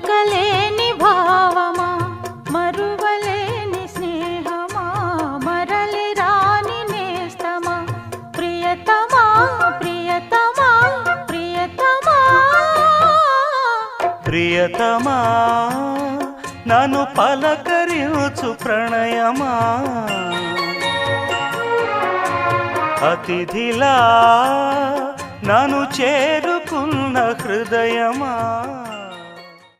పలుకలేని భావమా మరువలేని స్నేహమా మరలి రాని నేస్తమా ప్రియతమా ప్రియతమా ప్రియతమా ప్రియతమా నన్ను పలకరించు ప్రణయమా అతిథిలా నన్ను చేరుకున్న హృదయమా